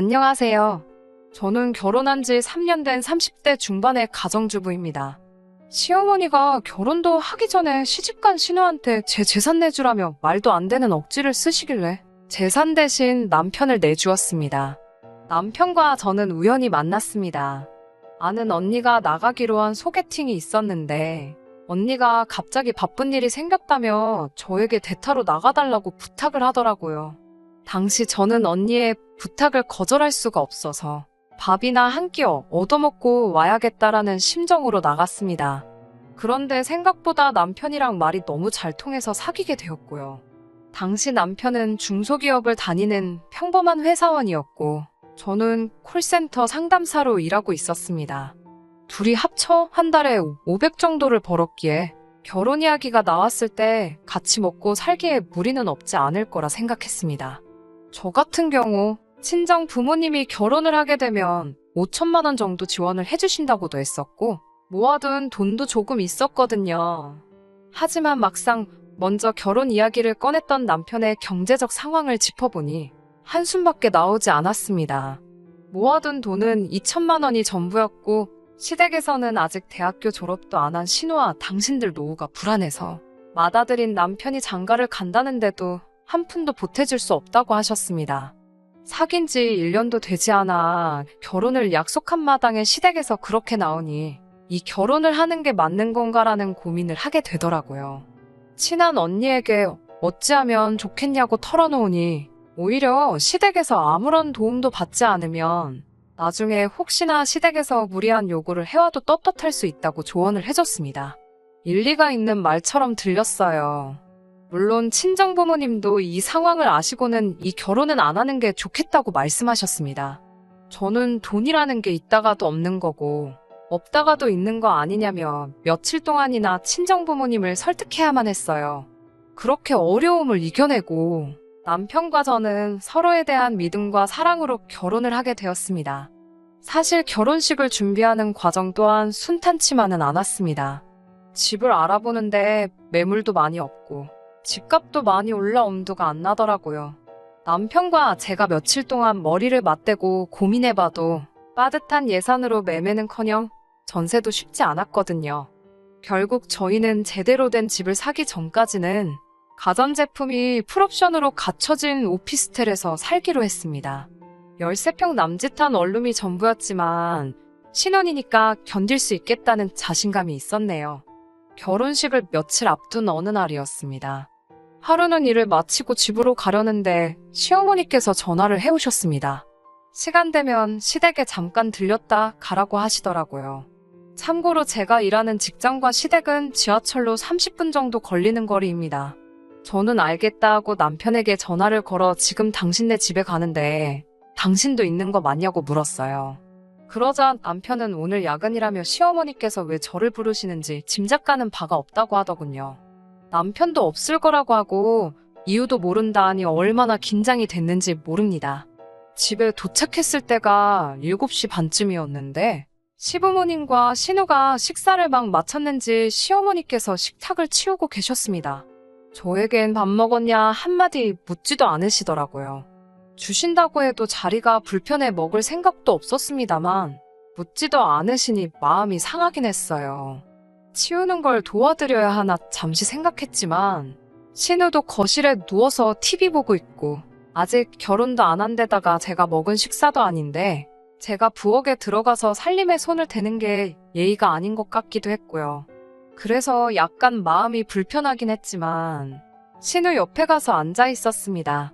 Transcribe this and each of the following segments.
안녕하세요. 저는 결혼한 지 3년 된 30대 중반의 가정주부입니다. 시어머니가 결혼도 하기 전에 시집간 신우한테 제 재산 내주라며 말도 안 되는 억지를 쓰시길래 재산 대신 남편을 내주었습니다. 남편과 저는 우연히 만났습니다. 아는 언니가 나가기로 한 소개팅이 있었는데 언니가 갑자기 바쁜 일이 생겼다며 저에게 대타로 나가달라고 부탁을 하더라고요. 당시 저는 언니의 부탁을 거절할 수가 없어서 밥이나 한 끼 얻어먹고 와야겠다라는 심정으로 나갔습니다. 그런데 생각보다 남편이랑 말이 너무 잘 통해서 사귀게 되었고요. 당시 남편은 중소기업을 다니는 평범한 회사원이었고 저는 콜센터 상담사로 일하고 있었습니다. 둘이 합쳐 한 달에 500 정도를 벌었기에 결혼 이야기가 나왔을 때 같이 먹고 살기에 무리는 없지 않을 거라 생각했습니다. 저 같은 경우 친정 부모님이 결혼을 하게 되면 5천만 원 정도 지원을 해주신다고도 했었고 모아둔 돈도 조금 있었거든요. 하지만 막상 먼저 결혼 이야기를 꺼냈던 남편의 경제적 상황을 짚어보니 한숨밖에 나오지 않았습니다. 모아둔 돈은 2천만 원이 전부였고 시댁에서는 아직 대학교 졸업도 안 한 신우와 당신들 노후가 불안해서 맏아들인 남편이 장가를 간다는데도 한 푼도 보태줄 수 없다고 하셨습니다. 사귄 지 1년도 되지 않아 결혼을 약속한 마당에 시댁에서 그렇게 나오니 이 결혼을 하는 게 맞는 건가라는 고민을 하게 되더라고요. 친한 언니에게 어찌하면 좋겠냐고 털어놓으니 오히려 시댁에서 아무런 도움도 받지 않으면 나중에 혹시나 시댁에서 무리한 요구를 해와도 떳떳할 수 있다고 조언을 해줬습니다. 일리가 있는 말처럼 들렸어요. 물론 친정부모님도 이 상황을 아시고는 이 결혼은 안 하는 게 좋겠다고 말씀하셨습니다. 저는 돈이라는 게 있다가도 없는 거고 없다가도 있는 거 아니냐며 며칠 동안이나 친정부모님을 설득해야만 했어요. 그렇게 어려움을 이겨내고 남편과 저는 서로에 대한 믿음과 사랑으로 결혼을 하게 되었습니다. 사실 결혼식을 준비하는 과정 또한 순탄치만은 않았습니다. 집을 알아보는데 매물도 많이 없고 집값도 많이 올라 엄두가 안 나더라고요. 남편과 제가 며칠 동안 머리를 맞대고 고민해봐도 빠듯한 예산으로 매매는커녕 전세도 쉽지 않았거든요. 결국 저희는 제대로 된 집을 사기 전까지는 가전제품이 풀옵션으로 갖춰진 오피스텔에서 살기로 했습니다. 13평 남짓한 원룸이 전부였지만 신혼이니까 견딜 수 있겠다는 자신감이 있었네요. 결혼식을 며칠 앞둔 어느 날이었습니다. 하루는 일을 마치고 집으로 가려는데 시어머니께서 전화를 해오셨습니다. 시간 되면 시댁에 잠깐 들렸다 가라고 하시더라고요. 참고로 제가 일하는 직장과 시댁은 지하철로 30분 정도 걸리는 거리입니다. 저는 알겠다 하고 남편에게 전화를 걸어 지금 당신네 집에 가는데 당신도 있는 거 맞냐고 물었어요. 그러자 남편은 오늘 야근이라며 시어머니께서 왜 저를 부르시는지 짐작가는 바가 없다고 하더군요. 남편도 없을 거라고 하고 이유도 모른다 하니 얼마나 긴장이 됐는지 모릅니다. 집에 도착했을 때가 7시 반쯤이었는데 시부모님과 신우가 식사를 막 마쳤는지 시어머니께서 식탁을 치우고 계셨습니다. 저에겐 밥 먹었냐 한마디 묻지도 않으시더라고요. 주신다고 해도 자리가 불편해 먹을 생각도 없었습니다만 묻지도 않으시니 마음이 상하긴 했어요. 치우는 걸 도와드려야 하나 잠시 생각했지만 신우도 거실에 누워서 TV 보고 있고 아직 결혼도 안 한 데다가 제가 먹은 식사도 아닌데 제가 부엌에 들어가서 살림에 손을 대는 게 예의가 아닌 것 같기도 했고요. 그래서 약간 마음이 불편하긴 했지만 신우 옆에 가서 앉아 있었습니다.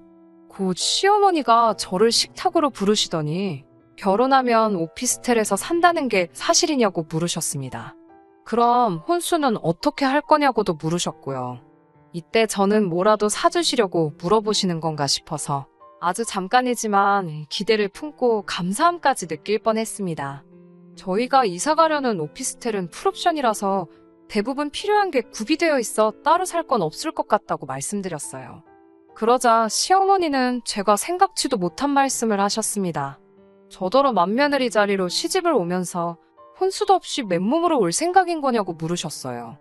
곧 시어머니가 저를 식탁으로 부르시더니 결혼하면 오피스텔에서 산다는 게 사실이냐고 물으셨습니다. 그럼 혼수는 어떻게 할 거냐고도 물으셨고요. 이때 저는 뭐라도 사주시려고 물어보시는 건가 싶어서 아주 잠깐이지만 기대를 품고 감사함까지 느낄 뻔했습니다. 저희가 이사가려는 오피스텔은 풀옵션이라서 대부분 필요한 게 구비되어 있어 따로 살 건 없을 것 같다고 말씀드렸어요. 그러자 시어머니는 제가 생각지도 못한 말씀을 하셨습니다. 저더러 맏며느리 자리로 시집을 오면서 혼수도 없이 맨몸으로 올 생각인 거냐고 물으셨어요.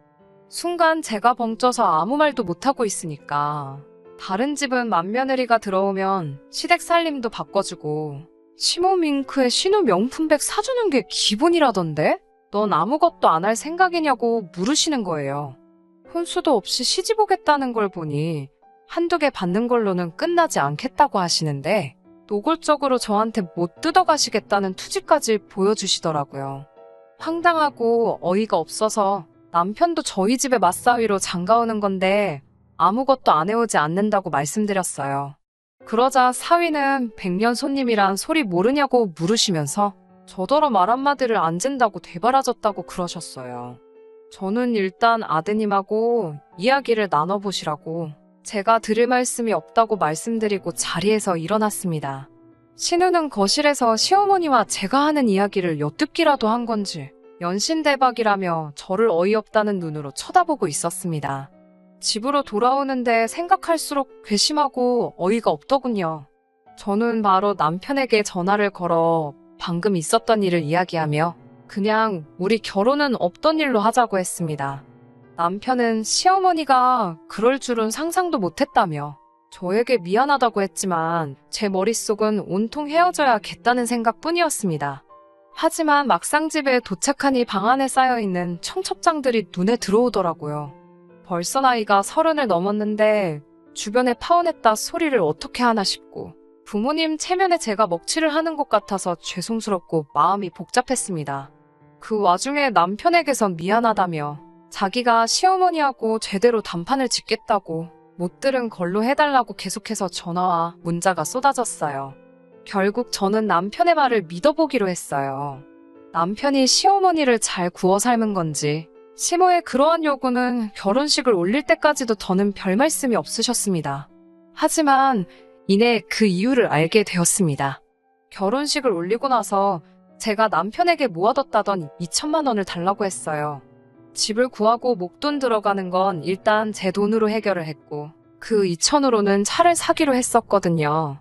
순간 제가 벙쪄서 아무 말도 못하고 있으니까 다른 집은 맏며느리가 들어오면 시댁 살림도 바꿔주고 시모밍크에 신우 명품백 사주는 게 기본이라던데? 넌 아무것도 안 할 생각이냐고 물으시는 거예요. 혼수도 없이 시집 오겠다는 걸 보니 한두 개 받는 걸로는 끝나지 않겠다고 하시는데 노골적으로 저한테 못 뜯어가시겠다는 투지까지 보여주시더라고요. 황당하고 어이가 없어서 남편도 저희 집에 맞사위로 장가오는 건데 아무것도 안 해오지 않는다고 말씀드렸어요. 그러자 사위는 백년 손님이란 소리 모르냐고 물으시면서 저더러 말 한마디를 안 잰다고 되바라졌다고 그러셨어요. 저는 일단 아드님하고 이야기를 나눠보시라고 제가 드릴 말씀이 없다고 말씀드리고 자리에서 일어났습니다. 신우는 거실에서 시어머니와 제가 하는 이야기를 엿듣기라도 한 건지 연신대박이라며 저를 어이없다는 눈으로 쳐다보고 있었습니다. 집으로 돌아오는데 생각할수록 괘씸하고 어이가 없더군요. 저는 바로 남편에게 전화를 걸어 방금 있었던 일을 이야기하며 그냥 우리 결혼은 없던 일로 하자고 했습니다. 남편은 시어머니가 그럴 줄은 상상도 못했다며 저에게 미안하다고 했지만 제 머릿속은 온통 헤어져야겠다는 생각뿐이었습니다. 하지만 막상 집에 도착하니 방 안에 쌓여있는 청첩장들이 눈에 들어오더라고요. 벌써 나이가 30을 넘었는데 주변에 파혼했다 소리를 어떻게 하나 싶고 부모님 체면에 제가 먹칠을 하는 것 같아서 죄송스럽고 마음이 복잡했습니다. 그 와중에 남편에게서 미안하다며 자기가 시어머니하고 제대로 단판을 짓겠다고 못 들은 걸로 해달라고 계속해서 전화와 문자가 쏟아졌어요. 결국 저는 남편의 말을 믿어보기로 했어요. 남편이 시어머니를 잘 구워 삶은 건지 시모의 그러한 요구는 결혼식을 올릴 때까지도 더는 별 말씀이 없으셨습니다. 하지만 이내 그 이유를 알게 되었습니다. 결혼식을 올리고 나서 제가 남편에게 모아뒀다던 2천만 원을 달라고 했어요. 집을 구하고 목돈 들어가는 건 일단 제 돈으로 해결을 했고 그 2천으로는 차를 사기로 했었거든요.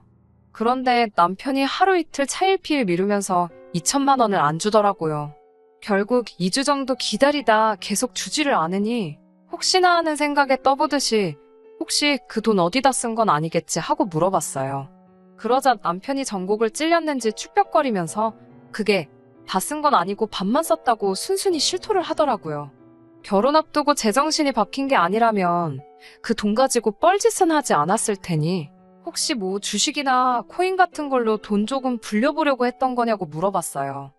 그런데 남편이 하루 이틀 차일피일 미루면서 2천만 원을 안 주더라고요. 결국 2주 정도 기다리다 계속 주지를 않으니 혹시나 하는 생각에 떠보듯이 혹시 그 돈 어디다 쓴 건 아니겠지 하고 물어봤어요. 그러자 남편이 전곡을 찔렸는지 축벽거리면서 그게 다 쓴 건 아니고 반만 썼다고 순순히 실토를 하더라고요. 결혼 앞두고 제정신이 박힌 게 아니라면 그 돈 가지고 뻘짓은 하지 않았을 테니 혹시 뭐 주식이나 코인 같은 걸로 돈 조금 불려보려고 했던 거냐고 물어봤어요.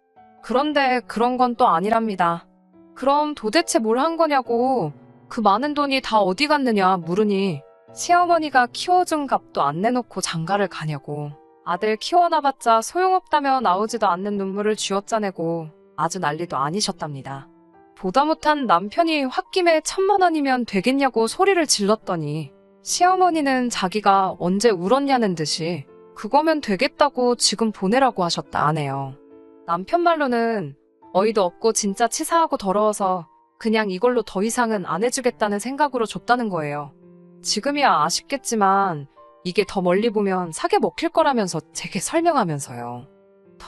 그런데 그런 건 또 아니랍니다. 그럼 도대체 뭘 한 거냐고 그 많은 돈이 다 어디 갔느냐 물으니 시어머니가 키워준 값도 안 내놓고 장가를 가냐고 아들 키워놔봤자 소용없다며 나오지도 않는 눈물을 쥐어짜내고 아주 난리도 아니셨답니다. 보다 못한 남편이 홧김에 1,000만 원이면 되겠냐고 소리를 질렀더니 시어머니는 자기가 언제 울었냐는 듯이 그거면 되겠다고 지금 보내라고 하셨다 하네요. 남편 말로는 어이도 없고 진짜 치사하고 더러워서 그냥 이걸로 더 이상은 안 해주겠다는 생각으로 줬다는 거예요. 지금이야 아쉽겠지만 이게 더 멀리 보면 사게 먹힐 거라면서 제게 설명하면서요.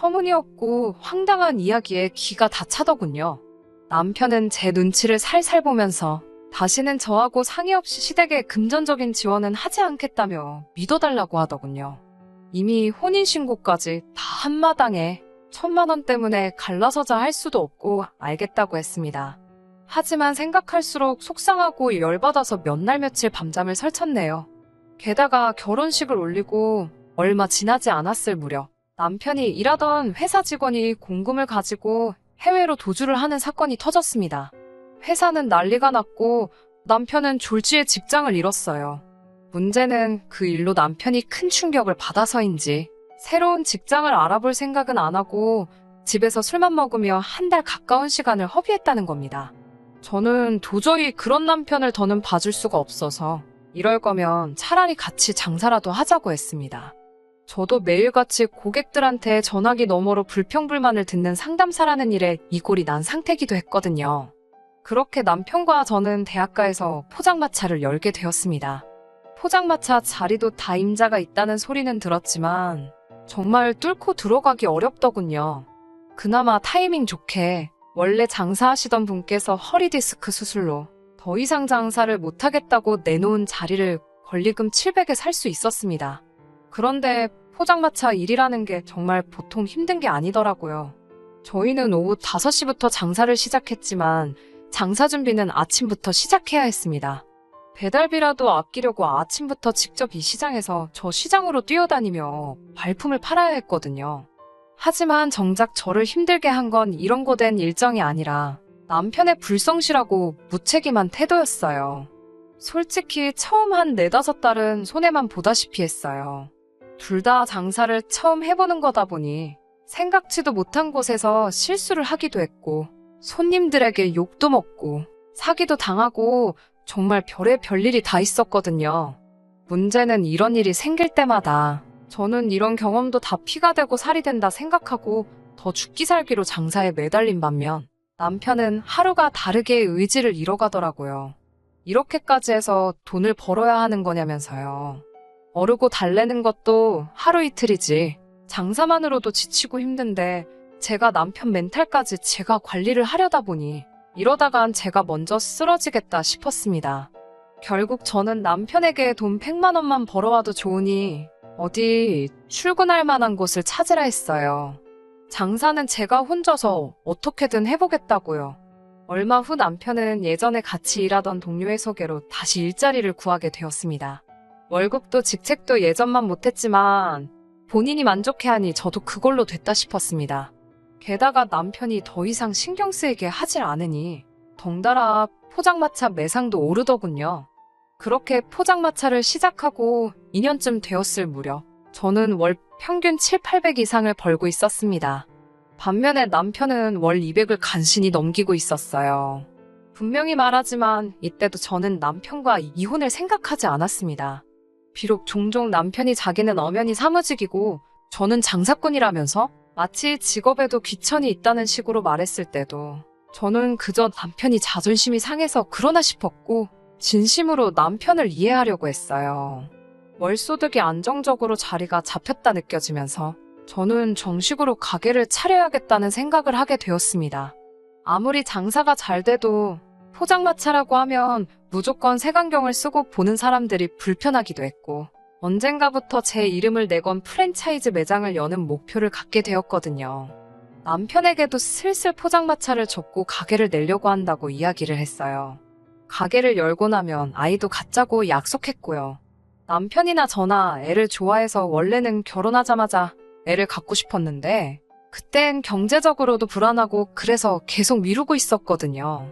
터무니없고 황당한 이야기에 기가 다 차더군요. 남편은 제 눈치를 살살 보면서 다시는 저하고 상의 없이 시댁에 금전적인 지원은 하지 않겠다며 믿어달라고 하더군요. 이미 혼인신고까지 다 한마당에 1,000만 원 때문에 갈라서자 할 수도 없고 알겠다고 했습니다. 하지만 생각할수록 속상하고 열받아서 몇 날 며칠 밤잠을 설쳤네요. 게다가 결혼식을 올리고 얼마 지나지 않았을 무렵 남편이 일하던 회사 직원이 공금을 가지고 해외로 도주를 하는 사건이 터졌습니다. 회사는 난리가 났고 남편은 졸지에 직장을 잃었어요. 문제는 그 일로 남편이 큰 충격을 받아서인지 새로운 직장을 알아볼 생각은 안 하고 집에서 술만 먹으며 한 달 가까운 시간을 허비했다는 겁니다. 저는 도저히 그런 남편을 더는 봐줄 수가 없어서 이럴 거면 차라리 같이 장사라도 하자고 했습니다. 저도 매일같이 고객들한테 전화기 너머로 불평불만을 듣는 상담사라는 일에 이골이 난 상태기도 했거든요. 그렇게 남편과 저는 대학가에서 포장마차를 열게 되었습니다. 포장마차 자리도 다 임자가 있다는 소리는 들었지만 정말 뚫고 들어가기 어렵더군요. 그나마 타이밍 좋게 원래 장사하시던 분께서 허리디스크 수술로 더 이상 장사를 못하겠다고 내놓은 자리를 권리금 700에 살 수 있었습니다. 그런데 포장마차 일이라는 게 정말 보통 힘든 게 아니더라고요. 저희는 오후 5시부터 장사를 시작했지만 장사 준비는 아침부터 시작해야 했습니다. 배달비라도 아끼려고 아침부터 직접 이 시장에서 저 시장으로 뛰어다니며 발품을 팔아야 했거든요. 하지만 정작 저를 힘들게 한 건 이런 고된 일정이 아니라 남편의 불성실하고 무책임한 태도였어요. 솔직히 처음 한 4~5달은 손해만 보다시피 했어요. 둘 다 장사를 처음 해보는 거다 보니 생각지도 못한 곳에서 실수를 하기도 했고 손님들에게 욕도 먹고 사기도 당하고 정말 별일이 다 있었거든요. 문제는 이런 일이 생길 때마다 저는 이런 경험도 다 피가 되고 살이 된다 생각하고 더 죽기 살기로 장사에 매달린 반면 남편은 하루가 다르게 의지를 잃어가더라고요. 이렇게까지 해서 돈을 벌어야 하는 거냐면서요. 어르고 달래는 것도 하루 이틀이지 장사만으로도 지치고 힘든데 제가 남편 멘탈까지 제가 관리를 하려다 보니 이러다간 제가 먼저 쓰러지겠다 싶었습니다. 결국 저는 남편에게 돈 100만 원만 벌어와도 좋으니 어디 출근할 만한 곳을 찾으라 했어요. 장사는 제가 혼자서 어떻게든 해보겠다고요. 얼마 후 남편은 예전에 같이 일하던 동료의 소개로 다시 일자리를 구하게 되었습니다. 월급도 직책도 예전만 못했지만 본인이 만족해하니 저도 그걸로 됐다 싶었습니다. 게다가 남편이 더 이상 신경 쓰이게 하질 않으니 덩달아 포장마차 매상도 오르더군요. 그렇게 포장마차를 시작하고 2년쯤 되었을 무렵 저는 월 평균 700~800 이상을 벌고 있었습니다. 반면에 남편은 월 200을 간신히 넘기고 있었어요. 분명히 말하지만 이때도 저는 남편과 이혼을 생각하지 않았습니다. 비록 종종 남편이 자기는 엄연히 사무직이고 저는 장사꾼이라면서 마치 직업에도 귀천이 있다는 식으로 말했을 때도 저는 그저 남편이 자존심이 상해서 그러나 싶었고 진심으로 남편을 이해하려고 했어요. 월소득이 안정적으로 자리가 잡혔다 느껴지면서 저는 정식으로 가게를 차려야겠다는 생각을 하게 되었습니다. 아무리 장사가 잘 돼도 포장마차라고 하면 무조건 색안경을 쓰고 보는 사람들이 불편하기도 했고 언젠가부터 제 이름을 내건 프랜차이즈 매장을 여는 목표를 갖게 되었거든요. 남편에게도 슬슬 포장마차를 접고 가게를 내려고 한다고 이야기를 했어요. 가게를 열고 나면 아이도 갖자고 약속했고요. 남편이나 저나 애를 좋아해서 원래는 결혼하자마자 애를 갖고 싶었는데 그땐 경제적으로도 불안하고 그래서 계속 미루고 있었거든요.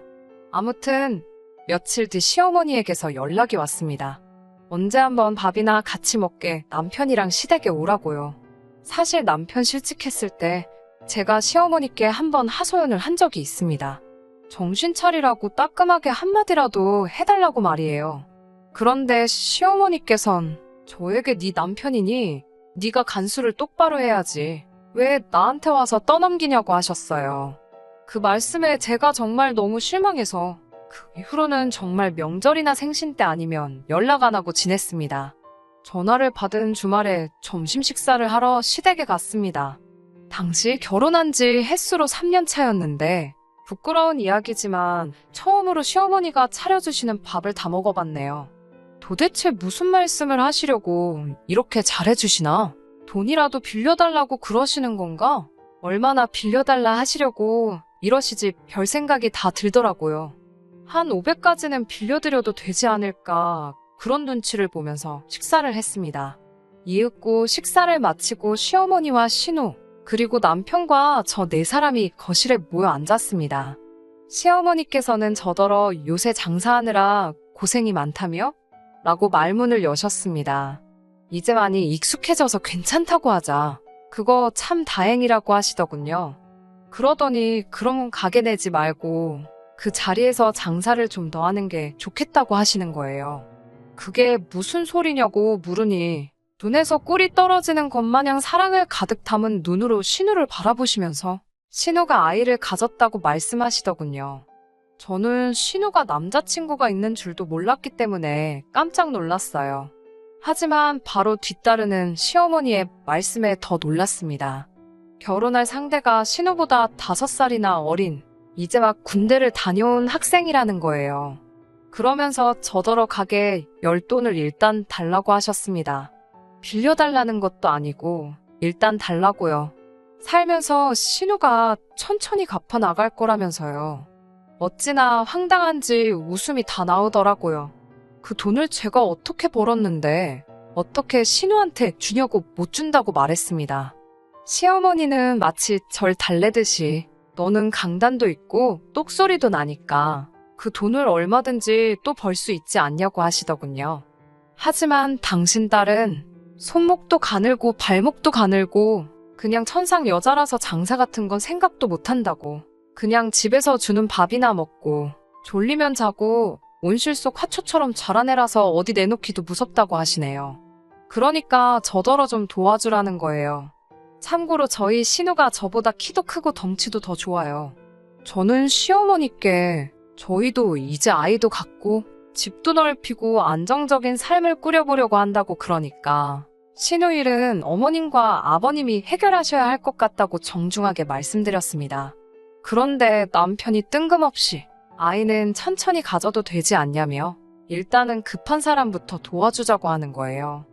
아무튼 며칠 뒤 시어머니에게서 연락이 왔습니다. 언제 한번 밥이나 같이 먹게 남편이랑 시댁에 오라고요. 사실 남편 실직했을 때 제가 시어머니께 한번 하소연을 한 적이 있습니다. 정신 차리라고 따끔하게 한마디라도 해달라고 말이에요. 그런데 시어머니께선 저에게 네 남편이니 네가 간수를 똑바로 해야지 왜 나한테 와서 떠넘기냐고 하셨어요. 그 말씀에 제가 정말 너무 실망해서 그 이후로는 정말 명절이나 생신 때 아니면 연락 안 하고 지냈습니다. 전화를 받은 주말에 점심 식사를 하러 시댁에 갔습니다. 당시 결혼한 지 햇수로 3년 차였는데 부끄러운 이야기지만 처음으로 시어머니가 차려주시는 밥을 다 먹어봤네요. 도대체 무슨 말씀을 하시려고 이렇게 잘해주시나? 돈이라도 빌려달라고 그러시는 건가? 얼마나 빌려달라 하시려고 이러시지 별 생각이 다 들더라고요. 한 500까지는 빌려드려도 되지 않을까 그런 눈치를 보면서 식사를 했습니다. 이윽고 식사를 마치고 시어머니와 신우 그리고 남편과 저 4사람이 거실에 모여 앉았습니다. 시어머니께서는 저더러 요새 장사하느라 고생이 많다며? 라고 말문을 여셨습니다. 이제 많이 익숙해져서 괜찮다고 하자. 그거 참 다행이라고 하시더군요. 그러더니 그럼 가게 내지 말고 그 자리에서 장사를 좀 더 하는 게 좋겠다고 하시는 거예요. 그게 무슨 소리냐고 물으니 눈에서 꿀이 떨어지는 것 마냥 사랑을 가득 담은 눈으로 신우를 바라보시면서 신우가 아이를 가졌다고 말씀하시더군요. 저는 신우가 남자친구가 있는 줄도 몰랐기 때문에 깜짝 놀랐어요. 하지만 바로 뒤따르는 시어머니의 말씀에 더 놀랐습니다. 결혼할 상대가 신우보다 5살이나 어린 이제 막 군대를 다녀온 학생이라는 거예요. 그러면서 저더러 가게 열 돈을 일단 달라고 하셨습니다. 빌려달라는 것도 아니고 일단 달라고요. 살면서 신우가 천천히 갚아 나갈 거라면서요. 어찌나 황당한지 웃음이 다 나오더라고요. 그 돈을 제가 어떻게 벌었는데 어떻게 신우한테 주냐고 못 준다고 말했습니다. 시어머니는 마치 절 달래듯이 너는 강단도 있고 똑소리도 나니까 그 돈을 얼마든지 또 벌 수 있지 않냐고 하시더군요. 하지만 당신 딸은 손목도 가늘고 발목도 가늘고 그냥 천상 여자라서 장사 같은 건 생각도 못 한다고. 그냥 집에서 주는 밥이나 먹고 졸리면 자고 온실 속 화초처럼 자라내라서 어디 내놓기도 무섭다고 하시네요. 그러니까 저더러 좀 도와주라는 거예요. 참고로 저희 신우가 저보다 키도 크고 덩치도 더 좋아요. 저는 시어머니께 저희도 이제 아이도 갖고 집도 넓히고 안정적인 삶을 꾸려보려고 한다고 그러니까 신우 일은 어머님과 아버님이 해결하셔야 할 것 같다고 정중하게 말씀드렸습니다. 그런데 남편이 뜬금없이 아이는 천천히 가져도 되지 않냐며 일단은 급한 사람부터 도와주자고 하는 거예요.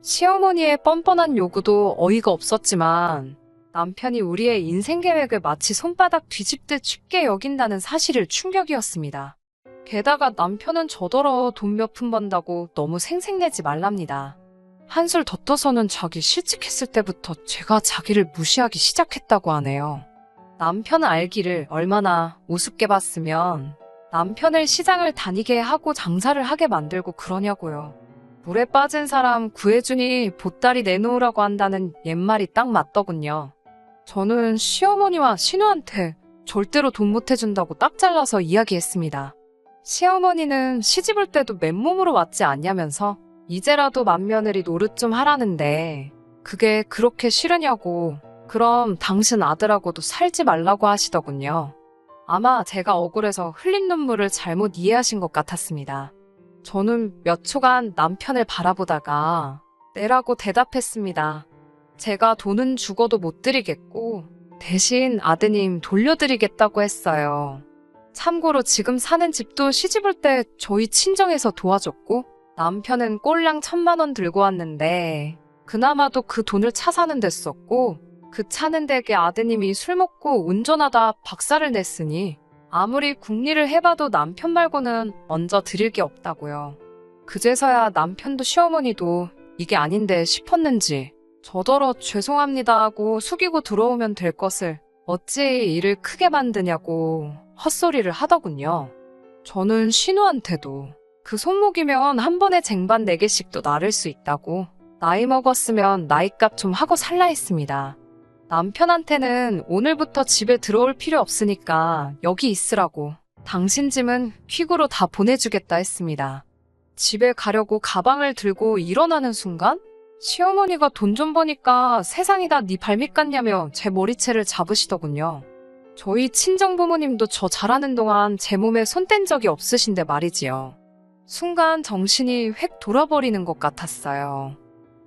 시어머니의 뻔뻔한 요구도 어이가 없었지만 남편이 우리의 인생 계획을 마치 손바닥 뒤집듯 쉽게 여긴다는 사실을 충격이었습니다. 게다가 남편은 저더러 돈 몇 푼 번다고 너무 생색내지 말랍니다. 한술 더 떠서는 자기 실직했을 때부터 제가 자기를 무시하기 시작했다고 하네요. 남편은 알기를 얼마나 우습게 봤으면 남편을 시장을 다니게 하고 장사를 하게 만들고 그러냐고요. 물에 빠진 사람 구해주니 보따리 내놓으라고 한다는 옛말이 딱 맞더군요. 저는 시어머니와 신우한테 절대로 돈 못 해준다고 딱 잘라서 이야기했습니다. 시어머니는 시집올 때도 맨몸으로 왔지 않냐면서 이제라도 맏며느리 노릇 좀 하라는데 그게 그렇게 싫으냐고. 그럼 당신 아들하고도 살지 말라고 하시더군요. 아마 제가 억울해서 흘린 눈물을 잘못 이해하신 것 같았습니다. 저는 몇 초간 남편을 바라보다가 내라고 대답했습니다. 제가 돈은 죽어도 못 드리겠고 대신 아드님 돌려드리겠다고 했어요. 참고로 지금 사는 집도 시집올 때 저희 친정에서 도와줬고 남편은 꼴랑 1,000만 원 들고 왔는데 그나마도 그 돈을 차 사는 데 썼고 그 차는 댁에 아드님이 술 먹고 운전하다 박살을 냈으니 아무리 궁리를 해봐도 남편 말고는 얹어 드릴 게 없다고요. 그제서야 남편도 시어머니도 이게 아닌데 싶었는지 저더러 죄송합니다 하고 숙이고 들어오면 될 것을 어찌 일을 크게 만드냐고 헛소리를 하더군요. 저는 신우한테도 그 손목이면 한 번에 쟁반 4개씩도 나를 수 있다고 나이 먹었으면 나이값 좀 하고 살라 했습니다. 남편한테는 오늘부터 집에 들어올 필요 없으니까 여기 있으라고 당신 짐은 퀵으로 다 보내주겠다 했습니다. 집에 가려고 가방을 들고 일어나는 순간 시어머니가 돈 좀 버니까 세상이 다 네 발밑 같냐며 제 머리채를 잡으시더군요. 저희 친정부모님도 저 잘하는 동안 제 몸에 손 뗀 적이 없으신데 말이지요. 순간 정신이 획 돌아버리는 것 같았어요.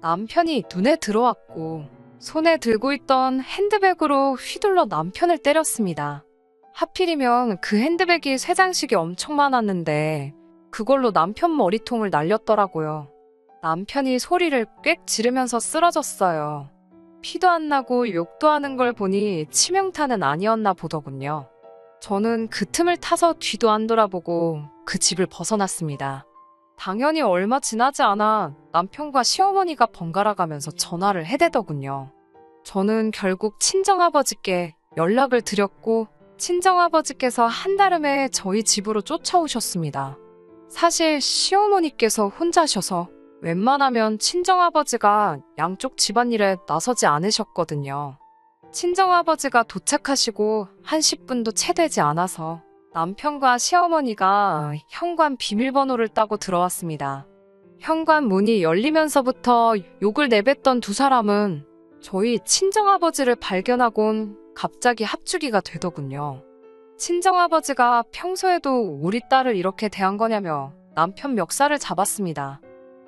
남편이 눈에 들어왔고 손에 들고 있던 핸드백으로 휘둘러 남편을 때렸습니다. 하필이면 그 핸드백이 쇠장식이 엄청 많았는데 그걸로 남편 머리통을 날렸더라고요. 남편이 소리를 꽥 지르면서 쓰러졌어요. 피도 안 나고 욕도 하는 걸 보니 치명타는 아니었나 보더군요. 저는 그 틈을 타서 뒤도 안 돌아보고 그 집을 벗어났습니다. 당연히 얼마 지나지 않아 남편과 시어머니가 번갈아 가면서 전화를 해대더군요. 저는 결국 친정아버지께 연락을 드렸고 친정아버지께서 한달음에 저희 집으로 쫓아오셨습니다. 사실 시어머니께서 혼자셔서 웬만하면 친정아버지가 양쪽 집안일에 나서지 않으셨거든요. 친정아버지가 도착하시고 한 10분도 채 되지 않아서 남편과 시어머니가 현관 비밀번호를 따고 들어왔습니다. 현관 문이 열리면서부터 욕을 내뱉던 두 사람은 저희 친정아버지를 발견하곤 갑자기 합주기가 되더군요. 친정아버지가 평소에도 우리 딸을 이렇게 대한 거냐며 남편 멱살을 잡았습니다.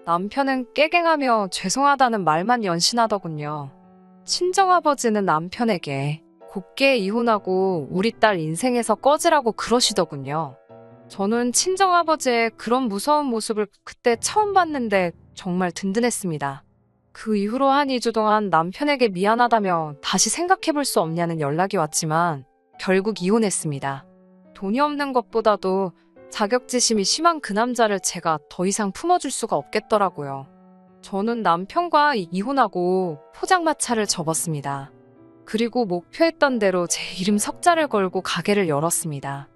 남편은 깨갱하며 죄송하다는 말만 연신하더군요. 친정아버지는 남편에게 곱게 이혼하고 우리 딸 인생에서 꺼지라고 그러시더군요. 저는 친정아버지의 그런 무서운 모습을 그때 처음 봤는데 정말 든든했습니다. 그 이후로 한 2주 동안 남편에게 미안하다며 다시 생각해볼 수 없냐는 연락이 왔지만 결국 이혼했습니다. 돈이 없는 것보다도 자격지심이 심한 그 남자를 제가 더 이상 품어줄 수가 없겠더라고요. 저는 남편과 이혼하고 포장마차를 접었습니다. 그리고 목표했던 대로 제 이름 석자를 걸고 가게를 열었습니다.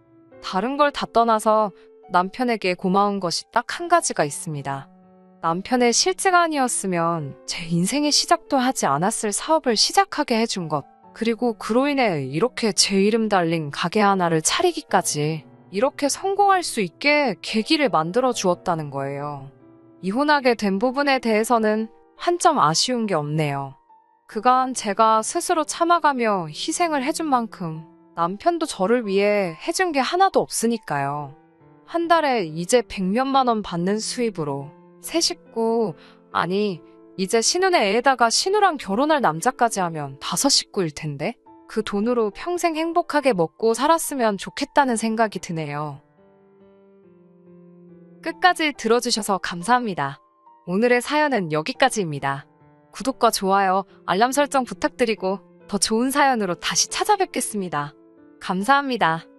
다른 걸 다 떠나서 남편에게 고마운 것이 딱 한 가지가 있습니다. 남편의 실제가 아니었으면 제 인생의 시작도 하지 않았을 사업을 시작하게 해준 것, 그리고 그로 인해 이렇게 제 이름 달린 가게 하나를 차리기까지 이렇게 성공할 수 있게 계기를 만들어 주었다는 거예요. 이혼하게 된 부분에 대해서는 한 점 아쉬운 게 없네요. 그간 제가 스스로 참아가며 희생을 해준 만큼 남편도 저를 위해 해준 게 하나도 없으니까요. 한 달에 이제 100몇만 원 받는 수입으로 새 식구, 아니 이제 신혼의 애에다가 신우랑 결혼할 남자까지 하면 5식구일 텐데 그 돈으로 평생 행복하게 먹고 살았으면 좋겠다는 생각이 드네요. 끝까지 들어주셔서 감사합니다. 오늘의 사연은 여기까지입니다. 구독과 좋아요, 알람 설정 부탁드리고 더 좋은 사연으로 다시 찾아뵙겠습니다. 감사합니다.